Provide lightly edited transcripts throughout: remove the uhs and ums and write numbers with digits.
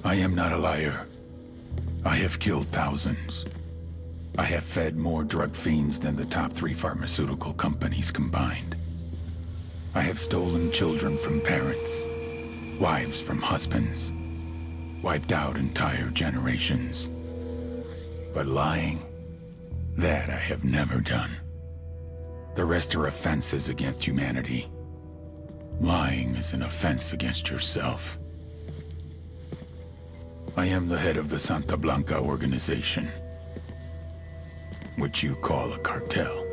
I am not a liar. I have killed thousands. I have fed more drug fiends than the top 3 pharmaceutical companies combined. I have stolen children from parents, wives from husbands, wiped out entire generations. But lying, that I have never done. The rest are offenses against humanity. Lying is an offense against yourself. I am the head of the Santa Blanca organization, which you call a cartel.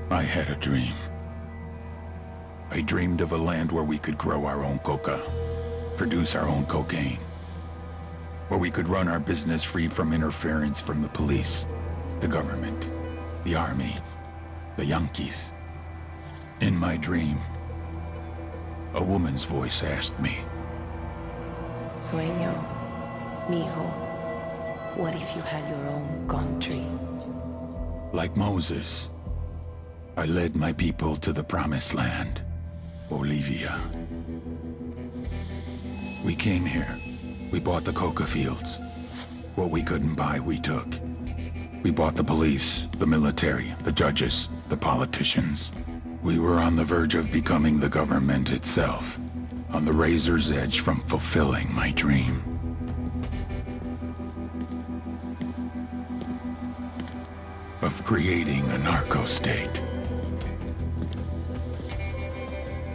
I had a dream. I dreamed of a land where we could grow our own coca, produce our own cocaine, where we could run our business free from interference from the police, the government, the army, the Yankees. In my dream, a woman's voice asked me, Sueño, mijo, what if you had your own country? like Moses, I led my people to the promised land, Bolivia. We came here. We bought the coca fields. What we couldn't buy, we took. We bought the police, the military, the judges, the politicians. We were on the verge of becoming the government itself, on the razor's edge from fulfilling my dream. Of creating a narco-state.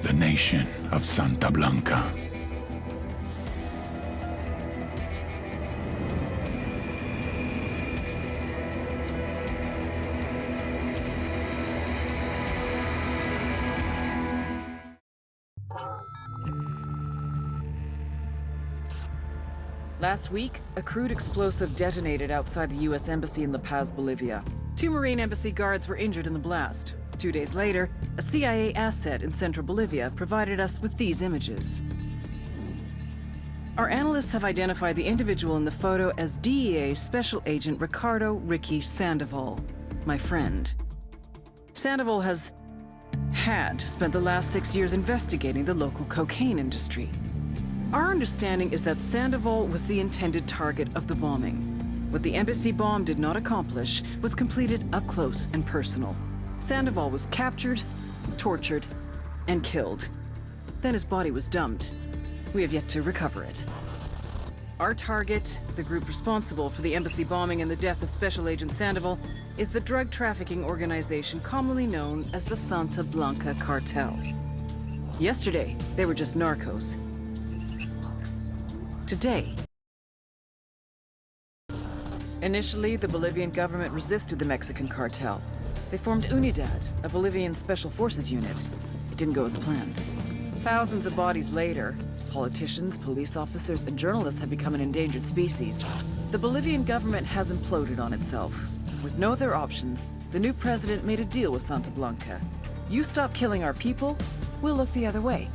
The nation of Santa Blanca. Last week, a crude explosive detonated outside the U.S. Embassy in La Paz, Bolivia. 2 Marine Embassy guards were injured in the blast. 2 days later, a CIA asset in central Bolivia provided us with these images. Our analysts have identified the individual in the photo as DEA Special Agent Ricardo Ricky Sandoval, my friend. Sandoval had spent the last 6 years investigating the local cocaine industry. Our understanding is that Sandoval was the intended target of the bombing. What the embassy bomb did not accomplish was completed up close and personal. Sandoval was captured, tortured, and killed. Then his body was dumped. We have yet to recover it. Our target, the group responsible for the embassy bombing and the death of Special Agent Sandoval, is the drug trafficking organization commonly known as the Santa Blanca Cartel. Yesterday, they were just narcos. Today, initially, the Bolivian government resisted the Mexican cartel. They formed UNIDAD, a Bolivian special forces unit. It didn't go as planned. Thousands of bodies later, politicians, police officers, and journalists have become an endangered species. The Bolivian government has imploded on itself. With no other options, the new president made a deal with Santa Blanca. You stop killing our people, we'll look the other way.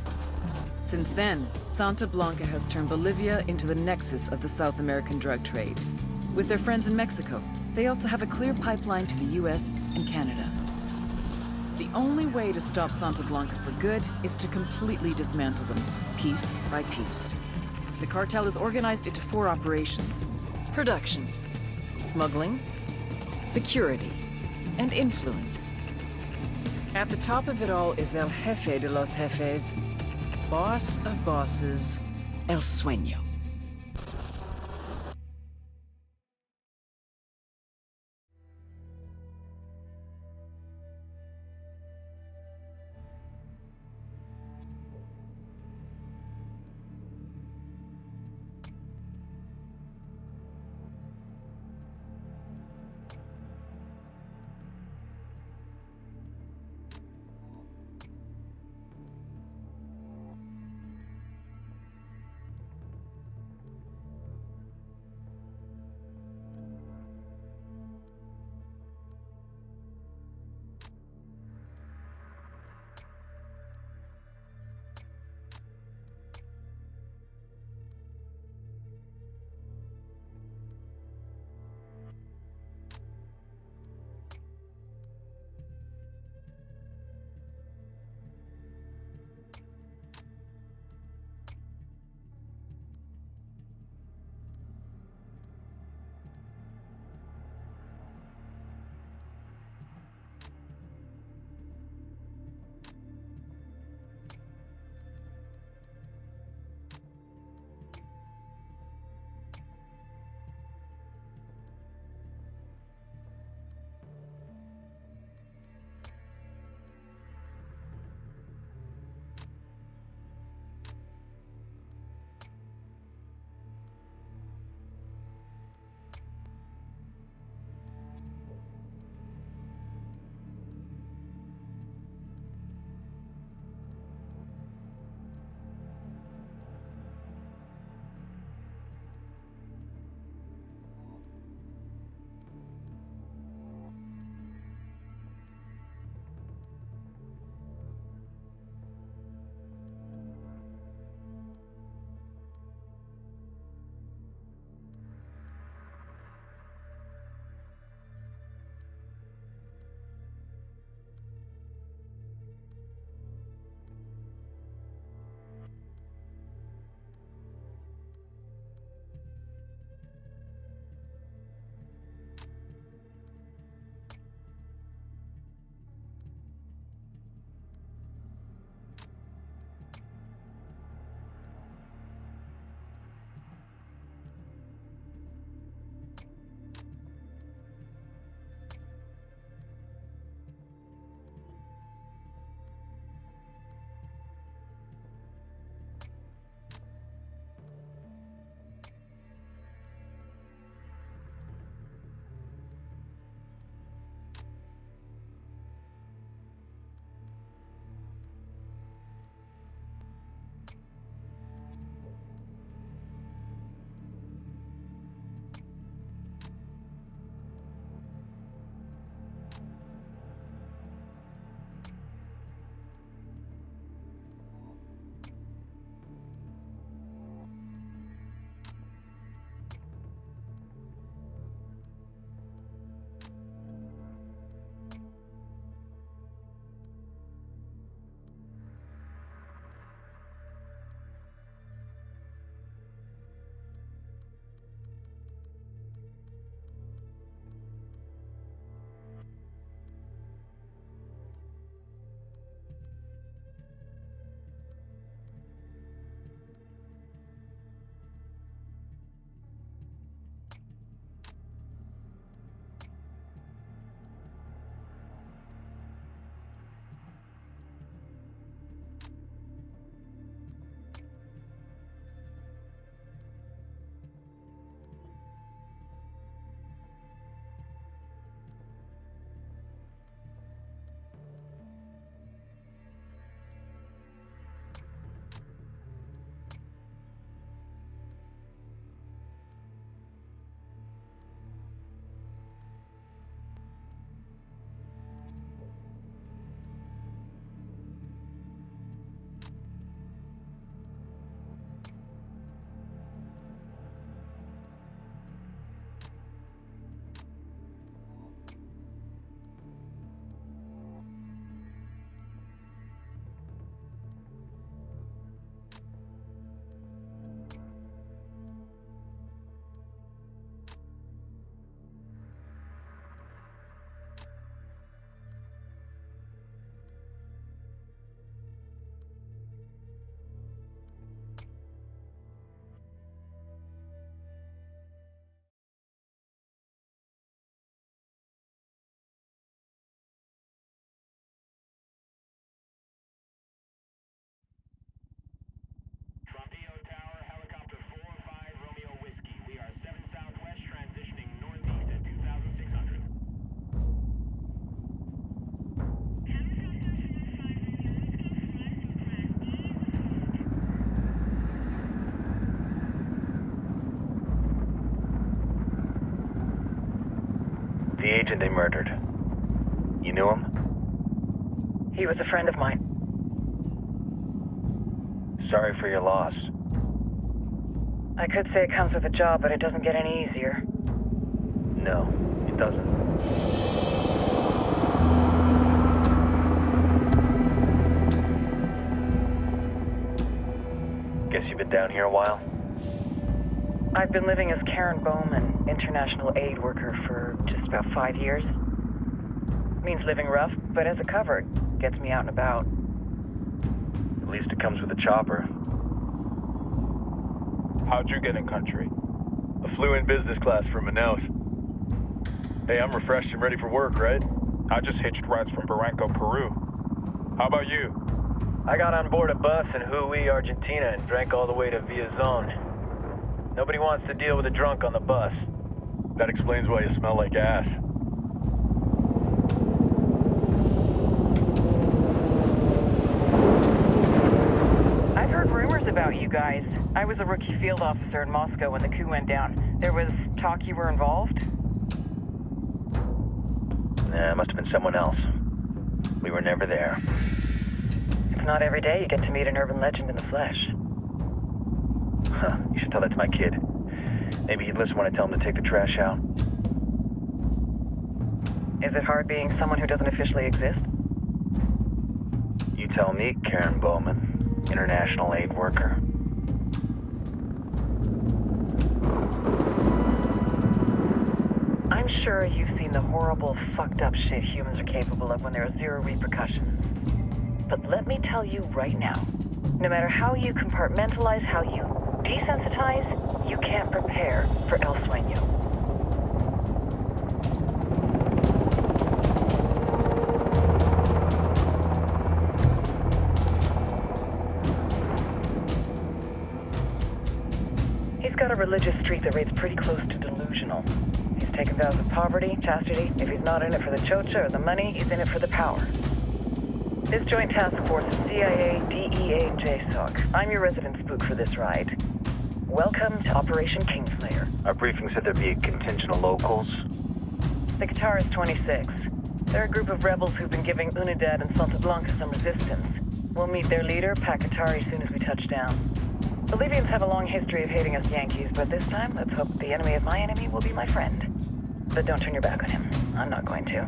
Since then, Santa Blanca has turned Bolivia into the nexus of the South American drug trade. With their friends in Mexico, they also have a clear pipeline to the US and Canada. The only way to stop Santa Blanca for good is to completely dismantle them, piece by piece. The cartel is organized into 4 operations: production, smuggling, security, and influence. At the top of it all is El Jefe de los Jefes, boss of bosses, El Sueño. The agent they murdered. You knew him? He was a friend of mine. Sorry for your loss. I could say it comes with a job, but it doesn't get any easier. No, it doesn't. Guess you've been down here a while? I've been living as Karen Bowman, international aid worker, for just about 5 years. Means living rough, but as a cover, it gets me out and about. At least it comes with a chopper. How'd you get in country? I flew in business class from Manaus. Hey, I'm refreshed and ready for work, right? I just hitched rides from Barranco, Peru. How about you? I got on board a bus in Hui, Argentina, and drank all the way to Villazon. Nobody wants to deal with a drunk on the bus. That explains why you smell like ass. I've heard rumors about you guys. I was a rookie field officer in Moscow when the coup went down. There was talk you were involved? Nah, it must have been someone else. We were never there. It's not every day you get to meet an urban legend in the flesh. Huh, you should tell that to my kid. Maybe he'd listen when I tell him to take the trash out. Is it hard being someone who doesn't officially exist? You tell me, Karen Bowman, international aid worker. I'm sure you've seen the horrible, fucked up shit humans are capable of when there are zero repercussions. But let me tell you right now, no matter how you compartmentalize, how you desensitize, you can't prepare for El Sueño. He's got a religious streak that rates pretty close to delusional. He's taken vows of poverty, chastity. If he's not in it for the chocha or the money, he's in it for the power. This joint task force is CIA, DEA, and JSOC. I'm your resident spook for this ride. Welcome to Operation Kingslayer. Our briefing said there'd be a contingent of locals. The Qatar is 26. They're a group of rebels who've been giving Unidad and Santa Blanca some resistance. We'll meet their leader, Pakatari, soon as we touch down. Bolivians have a long history of hating us Yankees, but this time, let's hope the enemy of my enemy will be my friend. But don't turn your back on him. I'm not going to.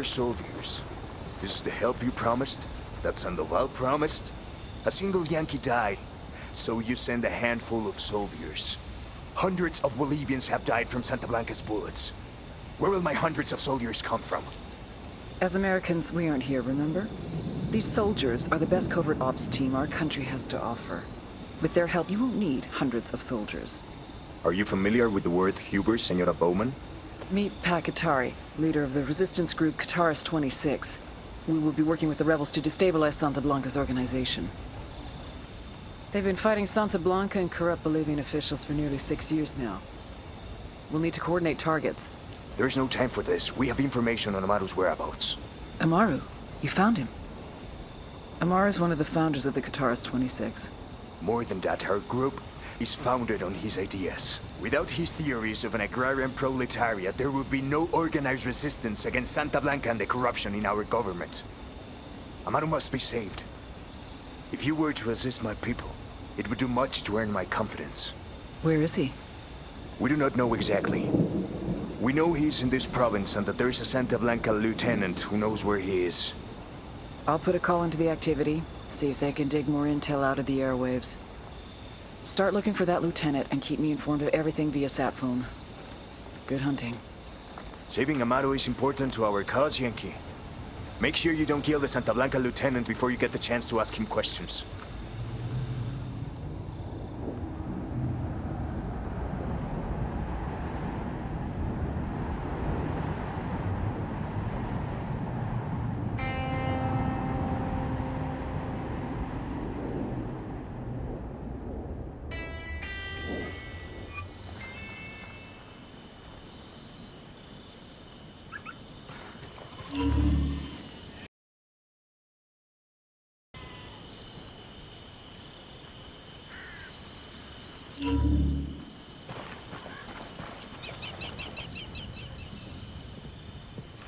Soldiers. This is the help you promised? That Sandoval promised? A single Yankee died, so you send a handful of soldiers. Hundreds of Bolivians have died from Santa Blanca's bullets. Where will my hundreds of soldiers come from? As Americans, we aren't here, remember? These soldiers are the best covert ops team our country has to offer. With their help, you won't need hundreds of soldiers. Are you familiar with the word Huber, Senora Bowman? Meet Pakatari, leader of the resistance group Qatar's 26. We will be working with the rebels to destabilize Santa Blanca's organization. They've been fighting Santa Blanca and corrupt Bolivian officials for nearly 6 years now. We'll need to coordinate targets. There's no time for this. We have information on Amaru's whereabouts. Amaru? You found him? Amaru is one of the founders of the Qatar's 26. More than that, her group is founded on his ideas. Without his theories of an agrarian proletariat, there would be no organized resistance against Santa Blanca and the corruption in our government. Amaru must be saved. If you were to assist my people, it would do much to earn my confidence. Where is he? We do not know exactly. We know he's in this province and that there is a Santa Blanca lieutenant who knows where he is. I'll put a call into the activity, see if they can dig more intel out of the airwaves. Start looking for that lieutenant and keep me informed of everything via sat phone. Good hunting. Saving Amaru is important to our cause, Yankee. Make sure you don't kill the Santa Blanca lieutenant before you get the chance to ask him questions.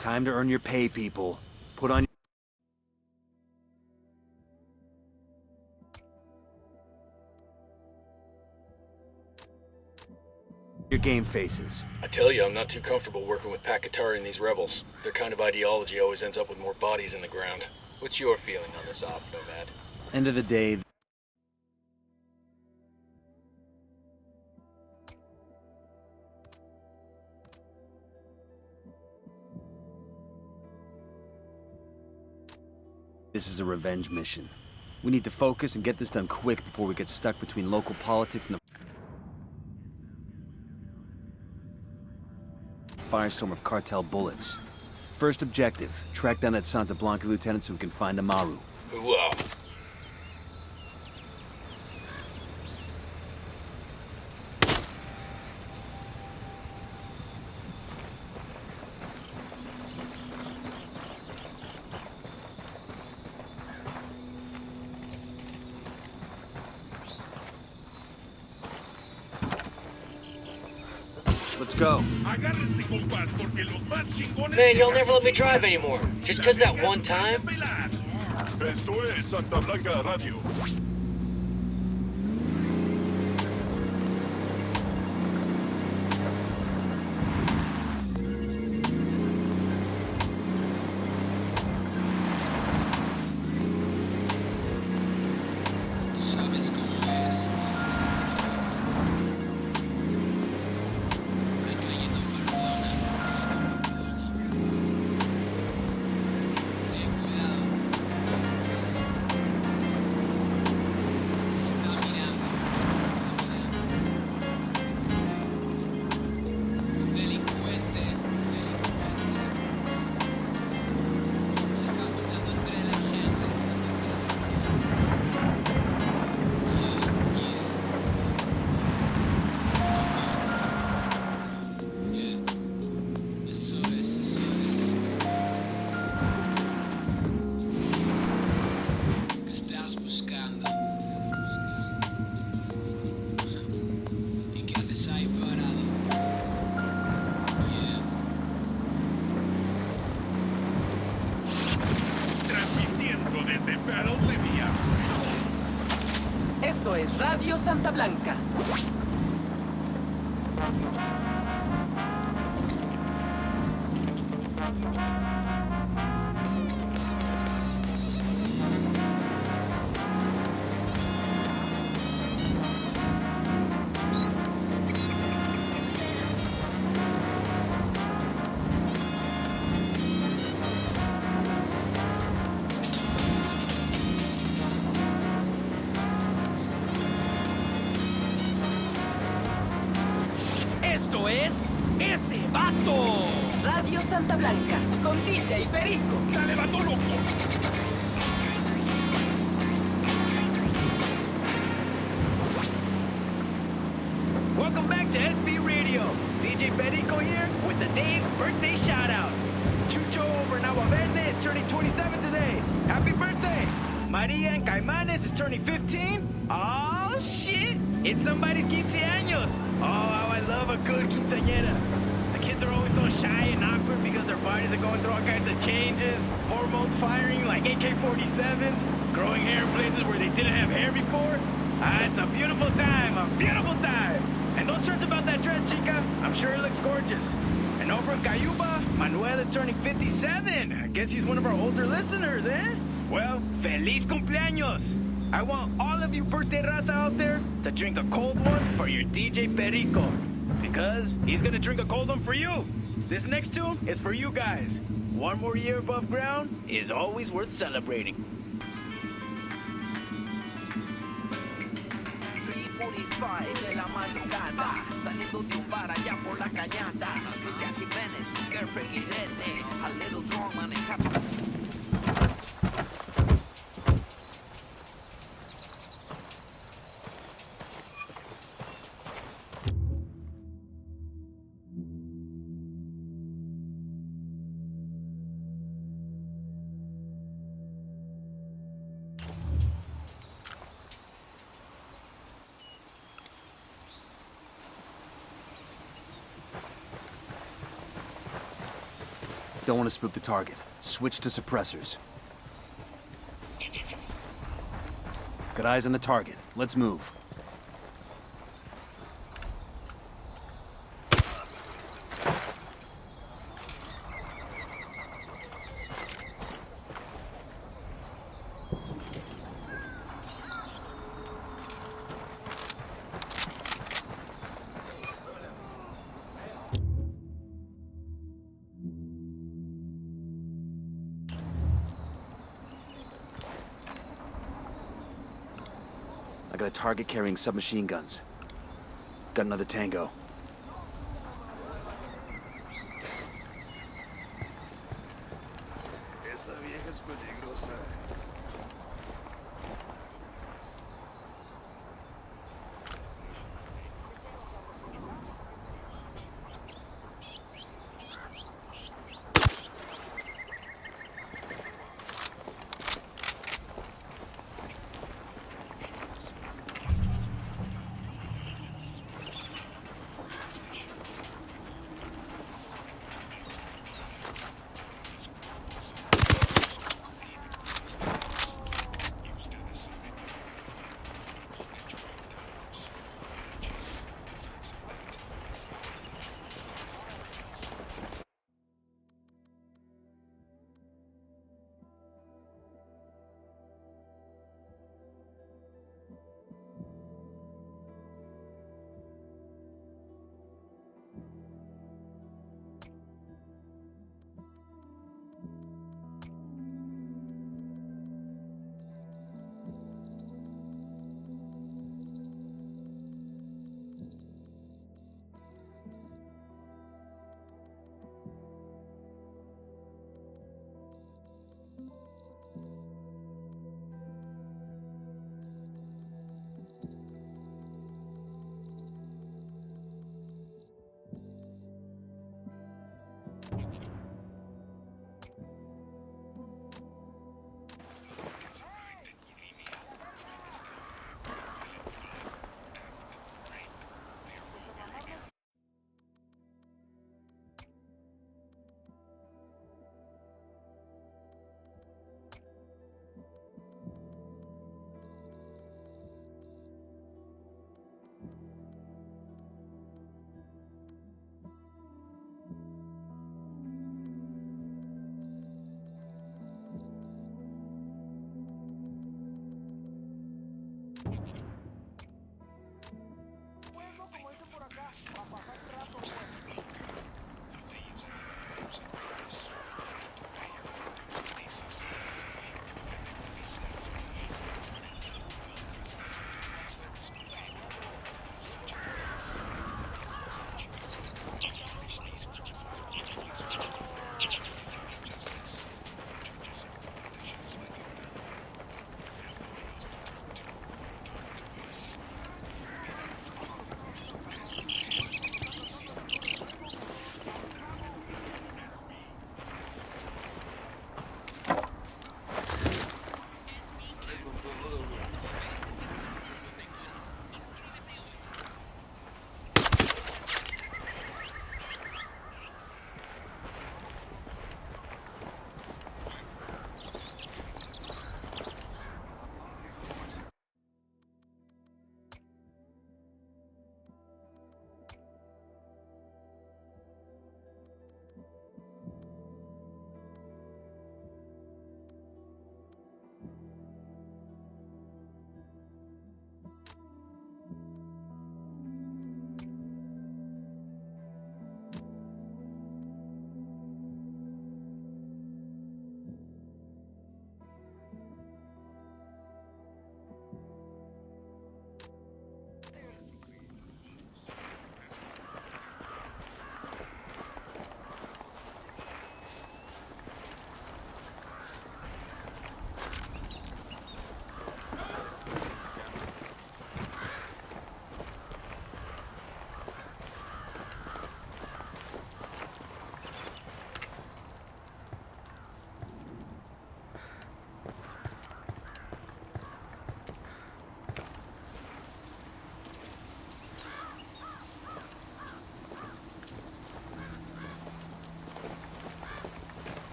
Time to earn your pay, people. Put on your game faces. I tell you, I'm not too comfortable working with Pakatari and these rebels. Their kind of ideology always ends up with more bodies in the ground. What's your feeling on this op, Nomad? End of the day, this is a revenge mission. We need to focus and get this done quick before we get stuck between local politics and the firestorm of cartel bullets. First objective, track down that Santa Blanca lieutenant so we can find Amaru. Ooh-ah. Let's go. Agárrense, compas, porque los más chingones. Man, you'll never let me drive anymore. Just 'cause that one time? Esto es Santa Blanca Radio. Esto es Radio Santa Blanca. Esto es Ese Vato. Radio Santa Blanca, con DJ Perico. ¡Dale, vato loco! Welcome back to SB Radio. DJ Perico here with the day's birthday shoutouts. Chucho over in Agua Verde is turning 27 today. Happy birthday! Maria in Caimanes is turning 15. Oh shit! It's somebody's quinceaños. Oh, how I love a good quinceañera. The kids are always so shy and awkward because their bodies are going through all kinds of changes. Hormones firing like AK-47s. Growing hair in places where they didn't have hair before. It's a beautiful time, a beautiful time. And don't stress about that dress, chica. I'm sure it looks gorgeous. And over in Cayuba, Manuel is turning 57. I guess he's one of our older listeners, eh? Well, feliz cumpleaños. I want all of you birthday raza out there to drink a cold one for your DJ Perico. Because he's gonna drink a cold one for you. This next tune is for you guys. One more year above ground is always worth celebrating. 3:45 de la madrugada, saliendo de un bar allá por la cañada. Cristian Jiménez, su girlfriend Irene, a little drunk manejando. Don't want to spook the target. Switch to suppressors. Got eyes on the target. Let's move. I got a target carrying submachine guns. Got another tango. Esa vieja es peligrosa.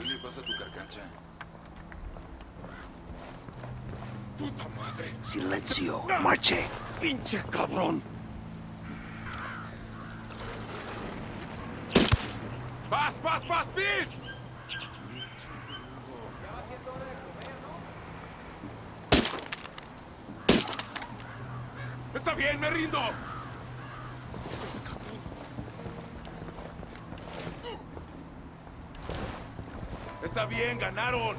¿Qué le pasa a tu carcacha? ¡Puta madre! Silencio. Marche. ¡Pinche cabrón! ¡Paz, paz, paz, pis! ¡Está bien, me rindo! ¡Está bien, ganaron!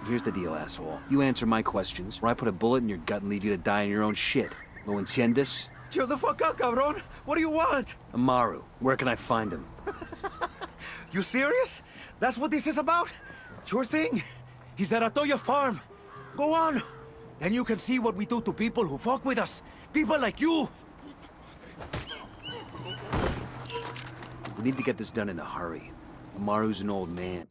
Here's the deal, asshole. You answer my questions, or I put a bullet in your gut and leave you to die in your own shit. ¿Lo entiendes? Chill the fuck out, cabrón. What do you want? Amaru, where can I find him? You serious? That's what this is about? Sure thing. He's at Atoya Farm. Go on. Then you can see what we do to people who fuck with us. People like you. We need to get this done in a hurry. Amaru's an old man.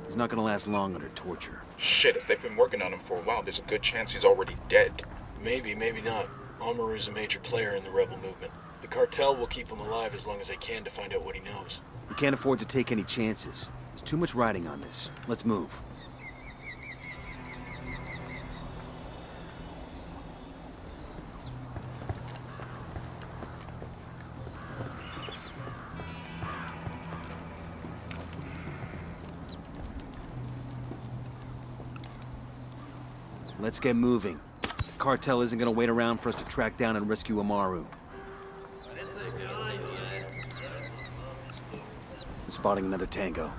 He's not gonna last long under torture. Shit, if they've been working on him for a while, there's a good chance he's already dead. Maybe, maybe not. Amaru's a major player in the rebel movement. The cartel will keep him alive as long as they can to find out what he knows. We can't afford to take any chances. There's too much riding on this. Let's move. Let's get moving. The cartel isn't gonna wait around for us to track down and rescue Amaru. I'm spotting another tango.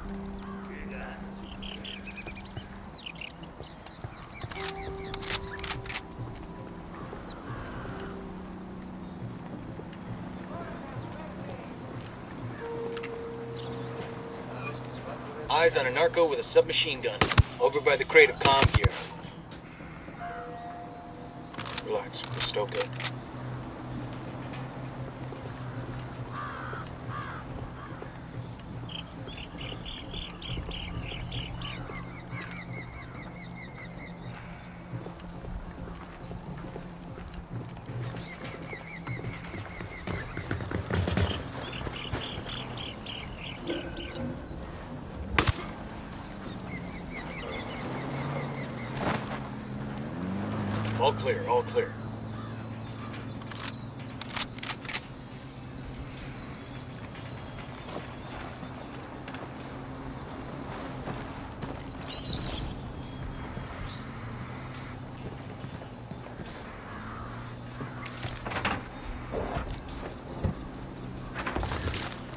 Eyes on a narco with a submachine gun, over by the crate of comm gear. Relax, we're still good. All clear, all clear.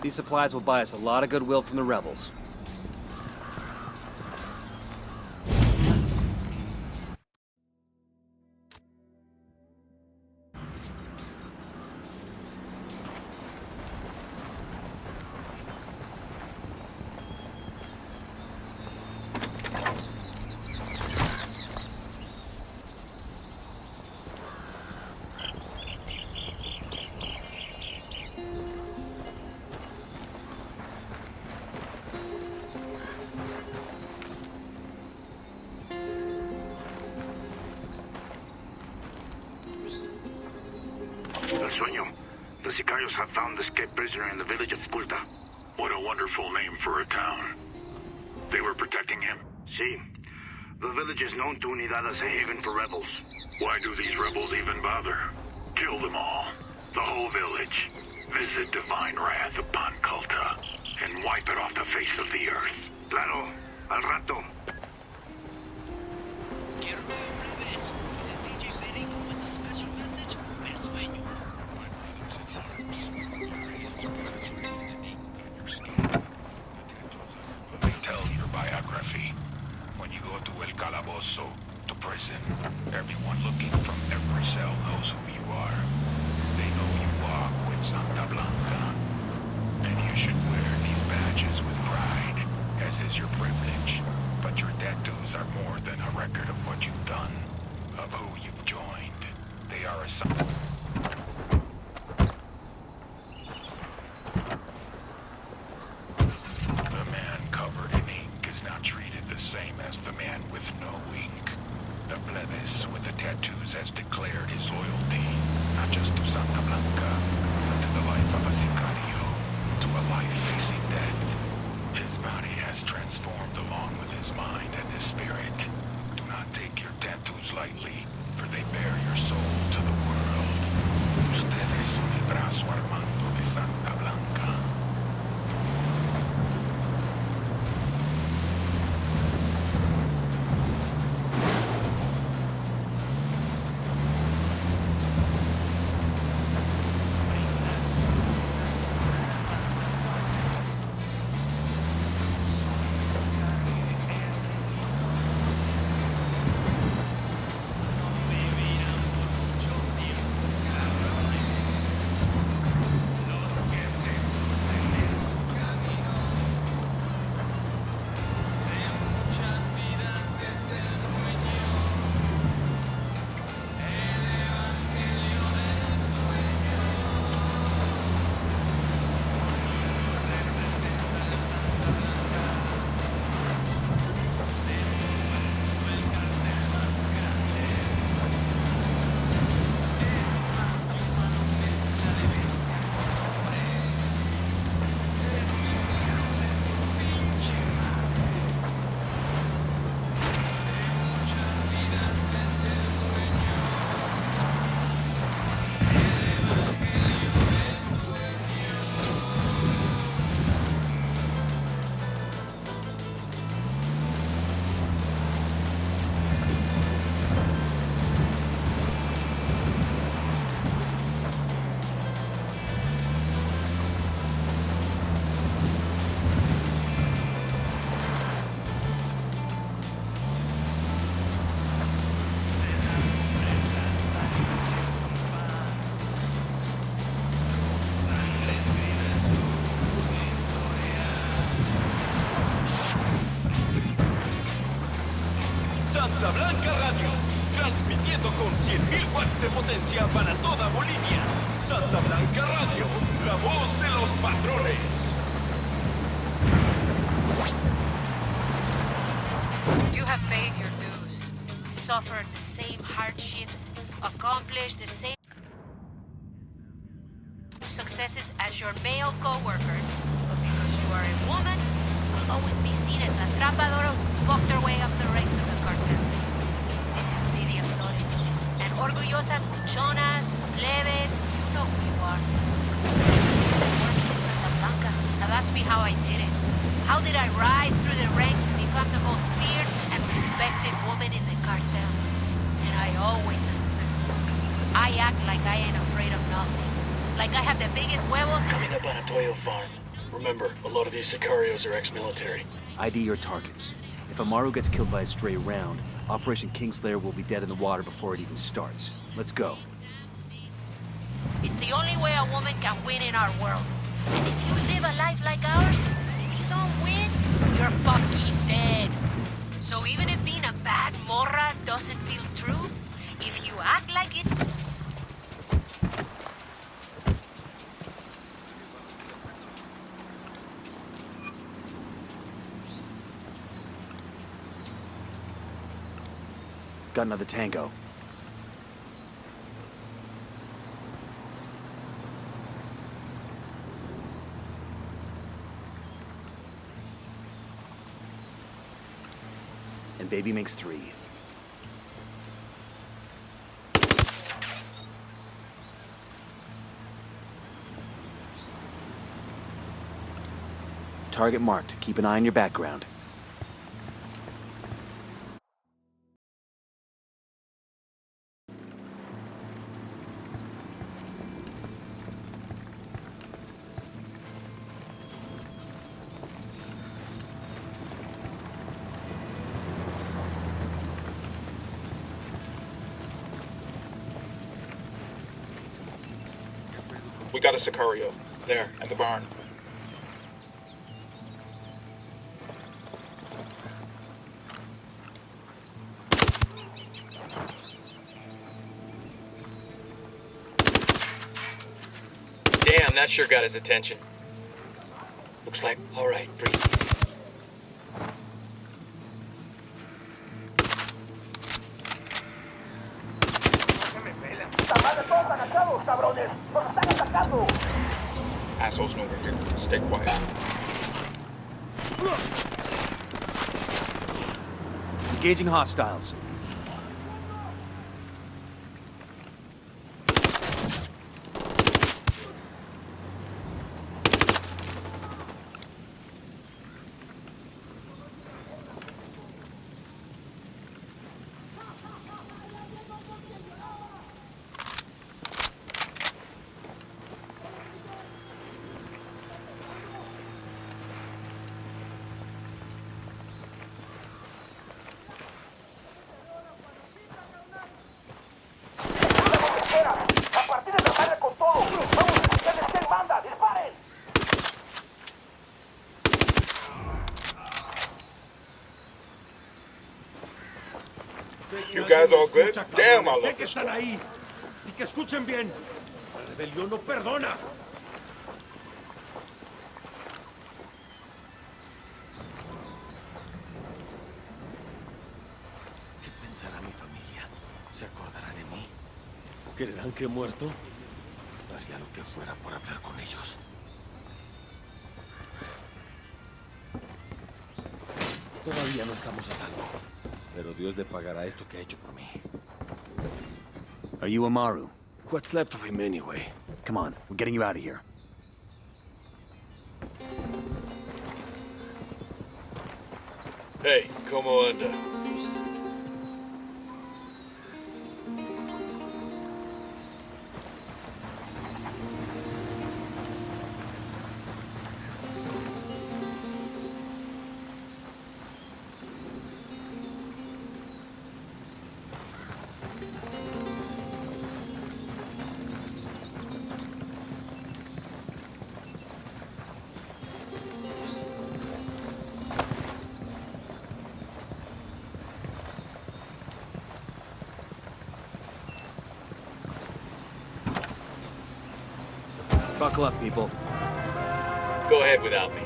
These supplies will buy us a lot of goodwill from the rebels. El sueño. The Sicarios have found the escaped prisoner in the village of Kulta. What a wonderful name for a town. They were protecting him? See. The village is known to Unidad as a haven for rebels. Why do these rebels even bother? Kill them all. The whole village. Visit divine wrath upon Kulta. And wipe it off the face of the earth. Claro. Al rato. ¿Qué rollo, plebes? This is DJ Perico with a special message. El sueño. They tell your biography. When you go to El Calabozo, to prison, everyone looking from every cell knows who you are. They know you walk with Santa Blanca. And you should wear these badges with pride, as is your privilege. But your tattoos are more than a record of what you've done, of who you've joined. They are a sign. The man covered in ink is not treated the same as the man with no ink. this with the tattoos has declared his loyalty, not just to Santa Blanca, but to the life of a sicario, to a life facing death. His body has transformed along with his mind and his spirit. Do not take your tattoos lightly, for they bear your soul to the world. Ustedes son el brazo armado de Santa Blanca. Santa Blanca Radio, transmitiendo con 100.000 watts de potencia para toda Bolivia. Santa Blanca Radio, la voz de los patrones. You have paid your dues, suffered the same hardships, accomplished the same successes as your male co-workers, but because you are a woman, will always be seen as la atrapadora who fucked her way up the ranks of the cartel. This is Lidia Flores, and orgullosas buchonas, plebes, you know who you are. Working in Santa Blanca, now ask me how I did it. How did I rise through the ranks to become the most feared and respected woman in the cartel? And I always answer. I act like I ain't afraid of nothing. Like I have the biggest huevos in Coming up on a Toyo farm. Remember, a lot of these sicarios are ex-military. ID your targets. If Amaru gets killed by a stray round, Operation Kingslayer will be dead in the water before it even starts. Let's go. It's the only way a woman can win in our world. And if you live a life like ours, if you don't win, you're fucking dead. So even if being a bad morra doesn't feel true, if you act like it... Got another tango. And baby makes 3. Target marked. Keep an eye on your background. We got a Sicario. There, at the barn. Damn, that sure got his attention. Looks like, alright, breathe easy. Assholes know we're here. Stay quiet. Engaging hostiles. You guys all good? Damn, I Sé love que this están one. ahí. Así que escuchen bien. La rebelión no perdona. ¿Qué pensará mi familia? ¿Se acordará de mí? ¿Creerán que he muerto? Haría lo que fuera por hablar con ellos. Todavía no estamos a salvo. Pero Dios le pagará esto que ha hecho por mí. Are you Amaru? What's left of him anyway? Come on, we're getting you out of here. Hey, ¿cómo anda? Buckle up, people. Go ahead without me.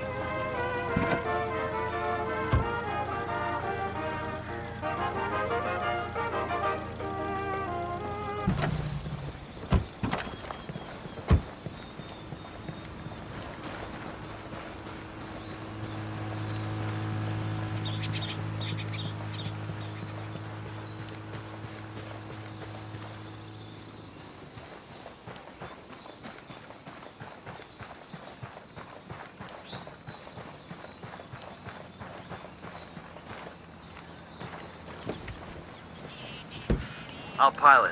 I'll pilot.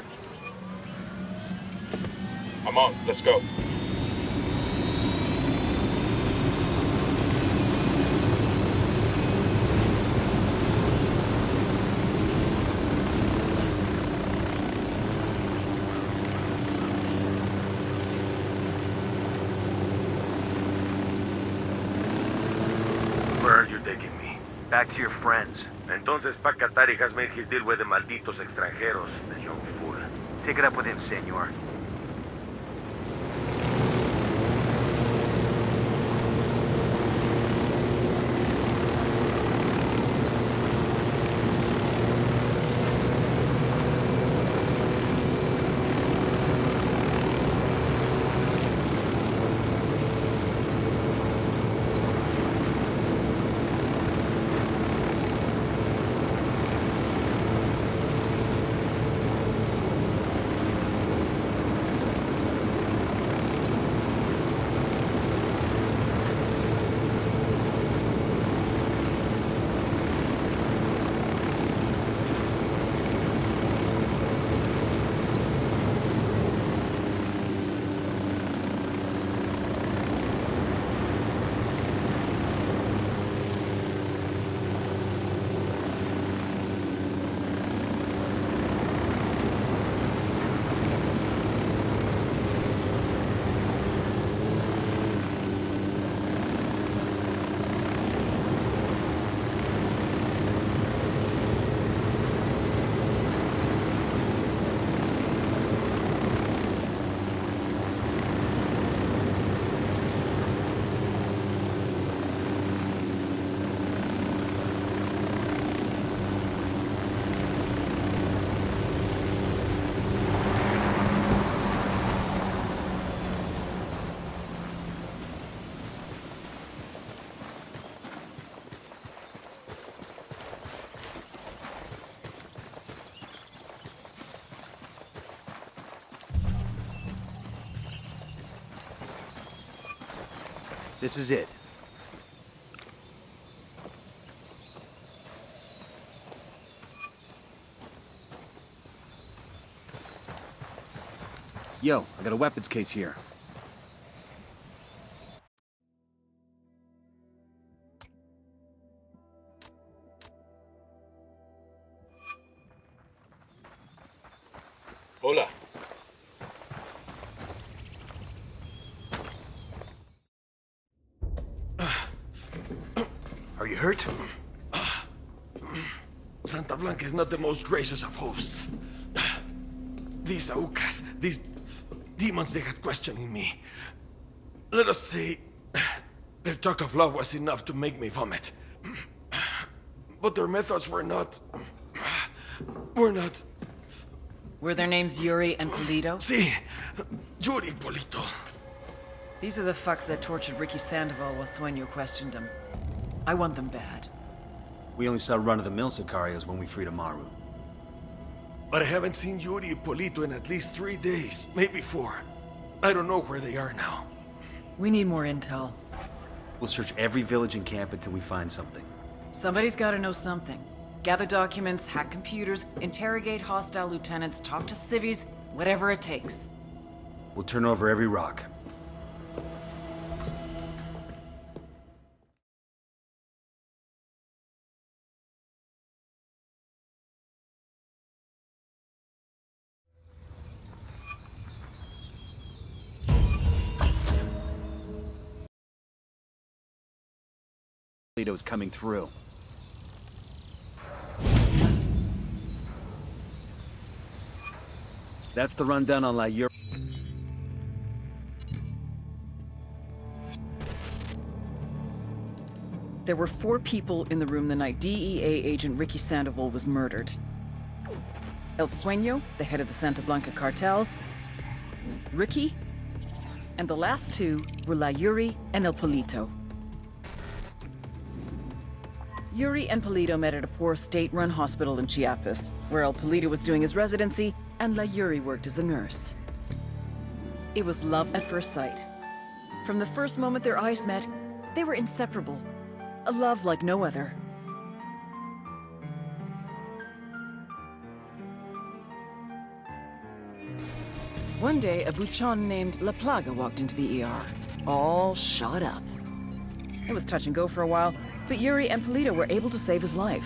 I'm on. Let's go. Where are you taking me? Back to your friends. Entonces, pa' Qatar y has made his deal with the malditos extranjeros, the young fool. Take it up with him, senor. This is it. Yo, I got a weapons case here. Hola. Are you hurt? Santa Blanca is not the most gracious of hosts. These Aucas, these demons, they had questioning me. Let us say, their talk of love was enough to make me vomit. But their methods were not... Were their names Yuri and Polito? Si, Yuri Polito. These are the fucks that tortured Ricky Sandoval while Sueño questioned him. I want them bad. We only saw run-of-the-mill Sicarios when we freed Amaru. But I haven't seen Yuri and Polito in at least 3 days, maybe 4. I don't know where they are now. We need more intel. We'll search every village and camp until we find something. Somebody's gotta know something. Gather documents, hack computers, interrogate hostile lieutenants, talk to civvies, whatever it takes. We'll turn over every rock. Polito's coming through. That's the rundown on La Yuri. There were 4 people in the room the night DEA agent Ricky Sandoval was murdered. El Sueño, the head of the Santa Blanca cartel, Ricky, and the last 2 were La Yuri and El Polito. Yuri and Polito met at a poor state-run hospital in Chiapas, where El Polito was doing his residency and La Yuri worked as a nurse. It was love at first sight. From the first moment their eyes met, they were inseparable. A love like no other. One day, a buchon named La Plaga walked into the ER, all shot up. It was touch and go for a while, but Yuri and Polito were able to save his life.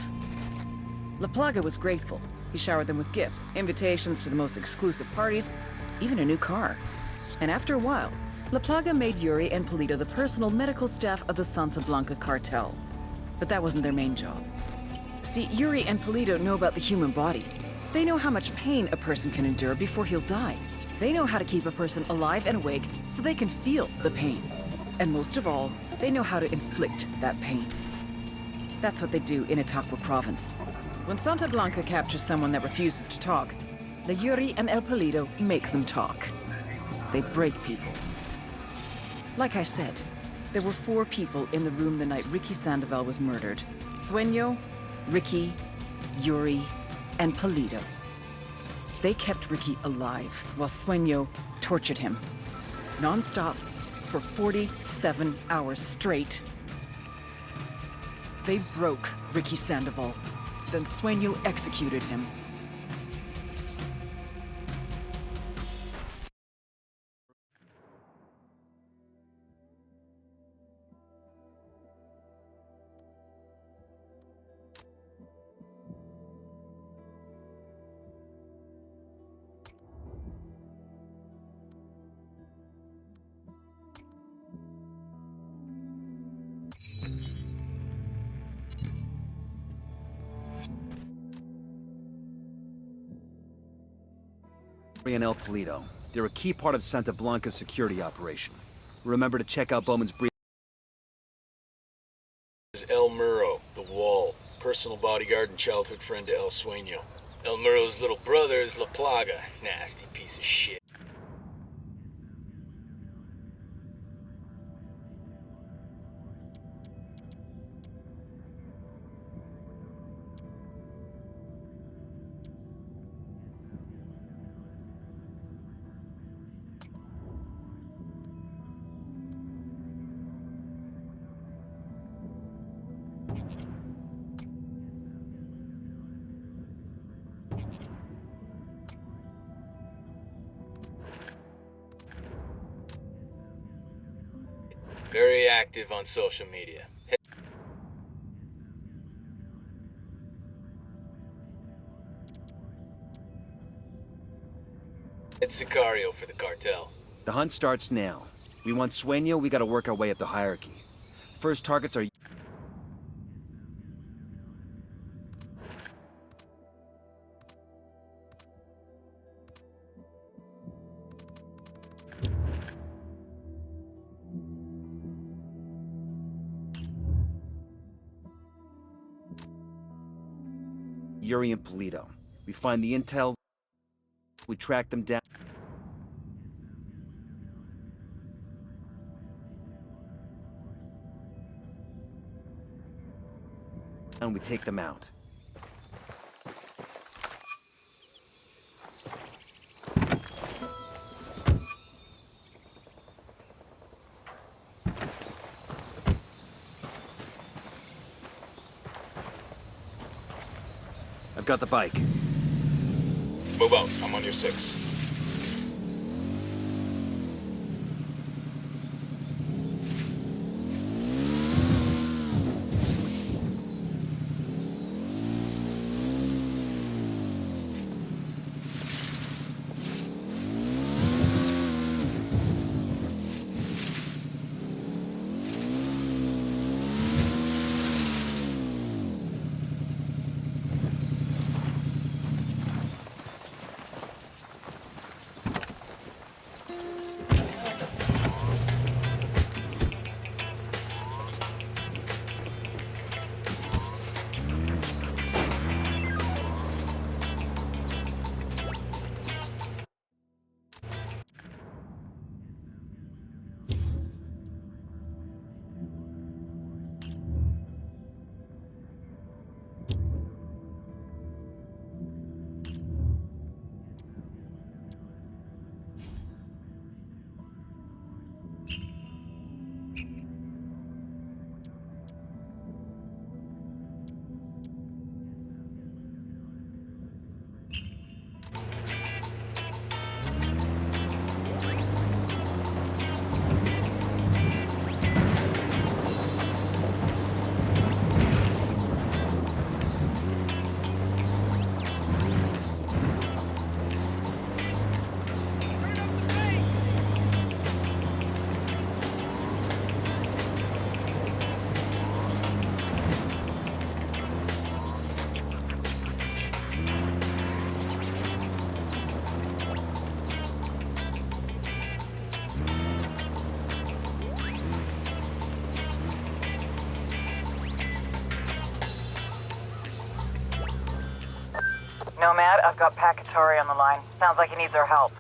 La Plaga was grateful. He showered them with gifts, invitations to the most exclusive parties, even a new car. And after a while, La Plaga made Yuri and Polito the personal medical staff of the Santa Blanca cartel. But that wasn't their main job. See, Yuri and Polito know about the human body. They know how much pain a person can endure before he'll die. They know how to keep a person alive and awake so they can feel the pain. And most of all, they know how to inflict that pain. That's what they do in Itaqua province. When Santa Blanca captures someone that refuses to talk, the Yuri and El Polito make them talk. They break people. Like I said, there were 4 people in the room the night Ricky Sandoval was murdered. Sueño, Ricky, Yuri, and Polito. They kept Ricky alive while Sueño tortured him. Non-stop for 47 hours straight. They broke Ricky Sandoval. Then Sueño executed him. And El Polito. They're a key part of Santa Blanca's security operation. Remember to check out Bowman's brief. Is El Muro, the Wall, personal bodyguard and childhood friend to El Sueño. El Muro's little brother is La Plaga, nasty piece of shit. Very active on social media. It's Sicario for the cartel. The hunt starts now. We want Sueño, we gotta work our way up the hierarchy. First targets are... Yuri and Polito. We find the intel, we track them down. And we take them out. I've got the bike. Move out. I'm on your 6. Nomad, I've got Pakatari on the line. Sounds like he needs our help.